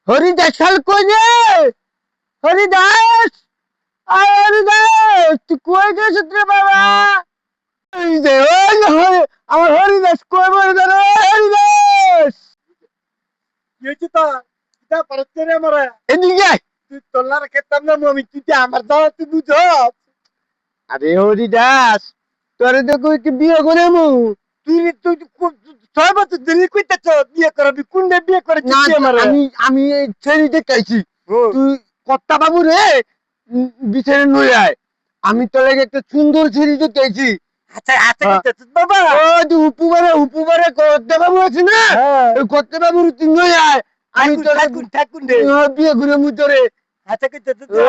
হরিদাস শাল কই রে? হরিদাস, আয় হরিদাস, তুই কই গেছিস রে বাবা? এই যে ওই যে আমার হরিদাস কই মরে গেল? হরিদাস কি তা কিতা পারতে রে মারা এদিকে আয়। তুই তোলার খেতাম না আমি তুই আমার দাও তুই বুঝ আরে হরিদাস, তোরে তো কই কি বিয়ে করে মু? তুই তুই 6 বছর দেরি কইতেছ বিয়ে করবি কোনটা বিয়ে করে না, তুই আমার আমি আমি এই ছেড়ে দেখাইছি। তুই কর্তা বাবু রে, বিছানে নই আয়। আমি তোর লাগে একটা সুন্দর ছেড়ে দেখাইছি। আচ্ছা আচ্ছা হ্যাঁ। কইতেছ বাবা ও তুই উপুবারে কর্তা বাবু আছে না? হ্যাঁ ওই কর্তা বাবুর তুই নই আয়। আমি ঠাকুর তোর ঠাকুর ঠাকুর রে বিয়ে করে মু তোরে। আচ্ছা কইতেছ ও,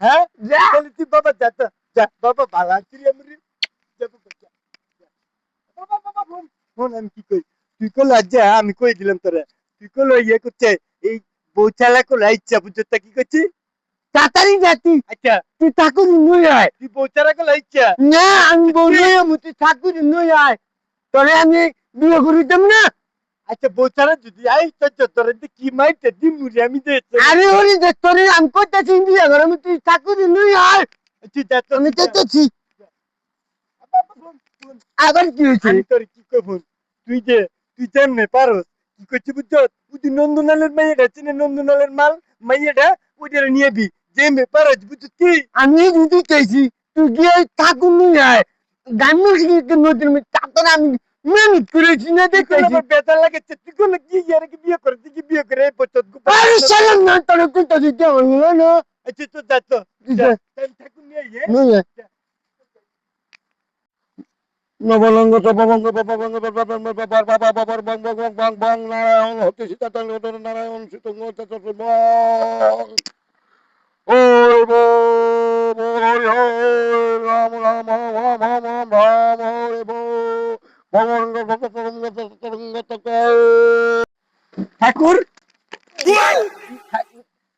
হ্যাঁ যা। তাহলে তুই বাবা যা তো যা বাবা ভালো আছিস আমি যা বাবা যা বাবা বাবা ফোন ফোন আমি কি কই তুই কল যা আমি কই দিলাম তোরে তুই কল ইয়ে করছে এই বউ চালা কল ইচ্ছা বুঝতে কি করছিস তাড়াতাড়ি যা তুই। আচ্ছা তুই ঠাকুর নই আয়। তুই বউ চালা কল ইচ্ছা না, আমি বলি তুই ঠাকুর নই আয়। তোরে আমি বিয়ে করিতাম না। আচ্ছা বউ চালা যদি আই তো তোরে কি মাইতে দি মুড়ি আমি দে আরে ওরে দেখ, তোরে আমি করতেছি বিয়ে করে আমি, তুই ঠাকুর নই আয়। তুই যা তো আমি চাইতেছি। আবার কি হয়েছে? আমি তোর কি কব তুই যেমনে পারস কি করছিস বুঝছ তুই নন্দনালের মাইয়াটা চিনে নন্দনালের মাল মাইয়াটা ওইটা নিয়ে বি যেমনে পারস বুঝছিস কি আমি দিতে চাইছি, তুই গিয়ে ঠাকুর নই আয়। গান নদীর তারপরে আমি মেহনত করেছি না তুই কোন দেখাইছি। আমার বেতা লাগেছে তুই কোন কি ইয়ার কি বিয়ে করে তুই কি বিয়ে করে এই বছর আরে সালাম না, তোরে করতেছি কেমন হলো না? আচ্ছা তো যা তো তুই যা যা, ঠাকুর নিয়ে আয় নই আয়। নবলঙ্গ তপবঙ্গ তপবঙ্গ বাবার বং বং বং বং বং নারায়ণ হতে সীতাতল নারায়ণ সীতঙ্গ ওই হরি হরি রাম রাম রাম রাম রাম রাম হরি ভগবঙ্গ তপবঙ্গ তপবঙ্গ ঠাকুর,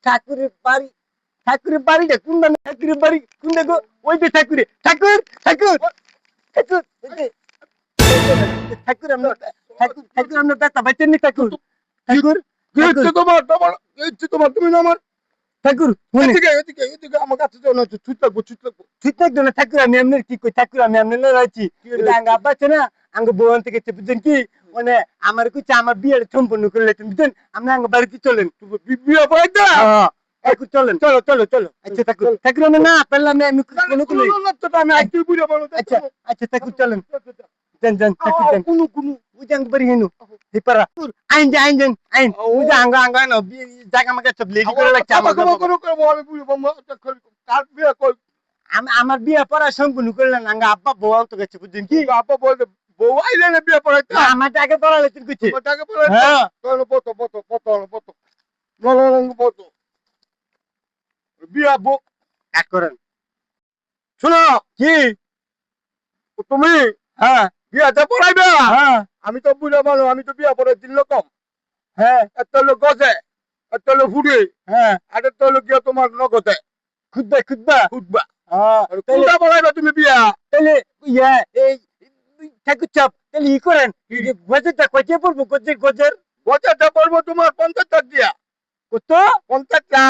ঠাকুরের বাড়ি ঠাকুরের বাড়িটা কোনটা ঠাকুরের বাড়ি কোনটা গো ওই যে ঠাকুরে ঠাকুর ঠাকুর ঠাকুর ওই যে ঠাকুর আমরা ঠাকুর ঠাকুর আমরা ব্যথা পাইছেন নি ঠাকুর ঠাকুর কি হচ্ছে তোমার? তোমার কি হচ্ছে তোমার? তুমি না আমার ঠাকুর মনে এদিকে এদিকে এদিকে আমার কাছে যাও না, ছুট লাগবো ছুট লাগবো। ঠিক থাকতো না ঠাকুর আমি এমনি কি কই ঠাকুর আমি এমনি লড়াইছি আঙ্গ আব্বা আছে না আঙ্গ বউন থেকে বুঝছেন কি মানে আমার কইছে আমার বিয়ের সম্পূর্ণ করে লেছেন বুঝছেন আপনি আঙ্গ বাড়িতে চলেন বিয়ে করে দা। ঠাকুর চলেন চলো চলো চলো আচ্ছা ঠাকুর ঠাকুর আমি না পেলাম না আমি কোনো কোনো আমি আজকে বুঝে বলো। আচ্ছা আচ্ছা ঠাকুর চলেন যান যান ঠাকুর যান কোনো কোনো ujang bari hinu dipara ain jan ain ujang angga no jaga maga sab lady করে লাগছে আমার করো করো করো আমি বুঝে বলবো কার বিয়ে কই? আমার বিয়ে পড়া সম্পূর্ণ করলেন আঙ্গা আব্বা বউ তো গেছে বুঝছেন কি আপা বলতে বউ আইলে না বিয়ে পড়াইতে? আমার টাকা পড়া লেছেন কইছে তোমার টাকা পড়াইতে? হ্যাঁ তাহলে বতো বতো বতো বতো নলরঙ্গ বতো বিয়া বউ। কাট করেন শোনো, কি তুমি হ্যাঁ বিয়াতে পড়াইবে? হ্যাঁ আমি তো বুঝে বলো, আমি তো বিয়া পড়াই 3 রকম। হ্যাঁ একটা হলো গজে, একটা হলো ফুডে, হ্যাঁ আর একটা হলো গিয়া তোমার নগদে খুদবা খুদবা উঠবা। হ্যাঁ আর তাহলে কোনটা পড়াইবে তুমি বিয়া? তাহলে ইয়া এই ঠাকুর চাপ তাহলে ই করেন গজেরটা কইতে পড়বো গজের গজের গজেটা পড়বো তোমার 50 টাকা দিয়া। কত 50 টাকা।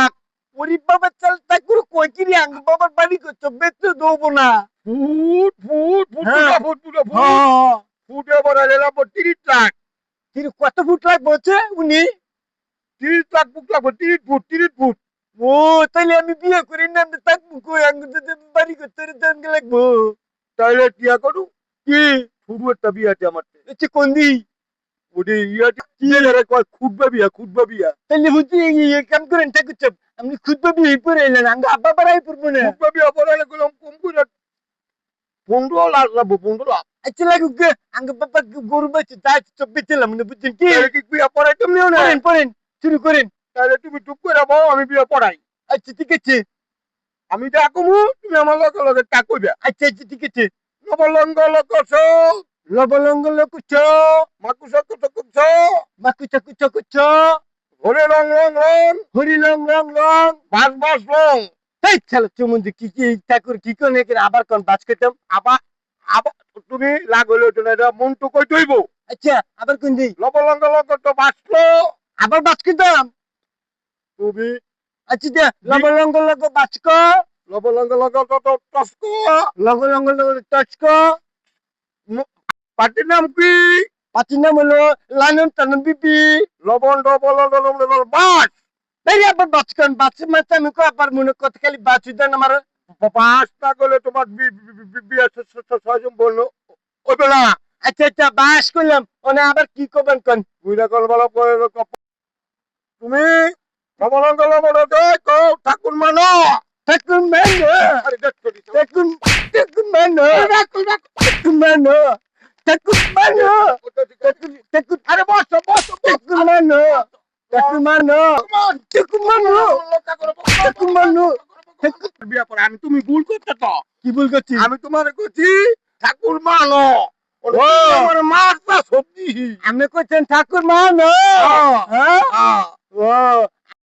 ওরে বাবা চাল ঠাকুর কই কি রে আঙ্গ বাবার বাড়ি করছো বেচতে দেবো না ফুট ফুট ফুট হ্যাঁ ফুটা ফুট ফুটা ফুট হ্যাঁ ফুটে পড়াইলে লাগবো 30 লাখ। কিন্তু কত ফুট লাগবে হচ্ছে উনি 30 লাখ ফুট লাগবো, 30 ফুট 30 ফুট। ও তাইলে আমি বিয়ে করি না আমি থাকবো কই আঙ্গ বাড়ি করতে দেন লাগবো তাইলে টিয়া করু কি শুরু একটা বিয়াতে আমার হচ্ছে কোন দি ওটি ইয়াতে কি রে কয় খুদবা বিয়া খুদবা বিয়া। তাইলে হচ্ছে এই কাম করেন ঠাকুর চাপ আপনি খুদ বিয়ে পরে এলেন আঙ্গ আব্বা বাড়াই পড়বো না খুদবা বিয়া পড়াইলে গেলাম কম করে 15 লাখ লাগবো, 15 লাখ। আচ্ছা লাগুক গে আঙ্গ বাবা গরু বাচ্চা তাই চব্বে বেচলাম না বুঝছেন কি তাহলে কি বিয়া পড়াই তুমিও না? পড়েন পড়েন শুরু করেন তাহলে তুমি চুপ করে বউ, আমি বিয়া পড়াই। আচ্ছা ঠিক আছে আমি ডাকুমু, তুমি আমার লগে লগে ডাকইবা। আচ্ছা আচ্ছা ঠিক আছে নবলঙ্গ লোকস লবলঙ্গ লকুচ মাকুস কুচ মাকুচ কুচ কুচ হরে রং রং রং হরি লং লং লং বাস বাস রং। এই খেলা চুমুন্দি কি কি ঠাকুর কি কোন একে আবার কোন বাজ খেতাম আবার আবার তুমি লাগলে তো না মনটু কই তৈব। আচ্ছা আবার কোন দি লবলঙ্গ লোক তো বাসলো আবার বাজ খেতাম তুমি আচ্ছা দে লব লঙ্গ লঙ্গ বাচক লবলঙ্গ লঙ্গ টস্ক লঙ্গ লঙ্গ লঙ্গ টচক পার্টির নাম কি পাতির নাম হলো লালন টানন বিপি লবণ ডবল ডবল বাস বেরিয়ে আবার বাচকন বাচের মাথা আমি কো আবার মনে করতে খালি বাচু দেন আমার পাঁচ না করলে তোমার বিয়ে ছয়জন বললো ওই বেলা আচ্ছা আচ্ছা বাস করলাম ওনা আবার কি করবেন কোন বুঝলা কল বলা করে তুমি লবলঙ্গ লবণ ঠাকুর মানো ঠাকুর মানো আরে দেখো ঠাকুর ঠাকুর মানো ঠাকুর মানো ঠাকুর মানো ঠাকুর আরে বসো বসো ঠাকুর মানো ঠাকুর মানো ঠাকুর মানো ঠাকুর মানো ঠাকুর বিয়ে করে আমি তুমি ভুল করতে তো কি ভুল করছি আমি তোমার কইছি ঠাকুর মানো ও। আমার মাছ না সবজি আপনি করছেন ঠাকুর মানো হ্যাঁ।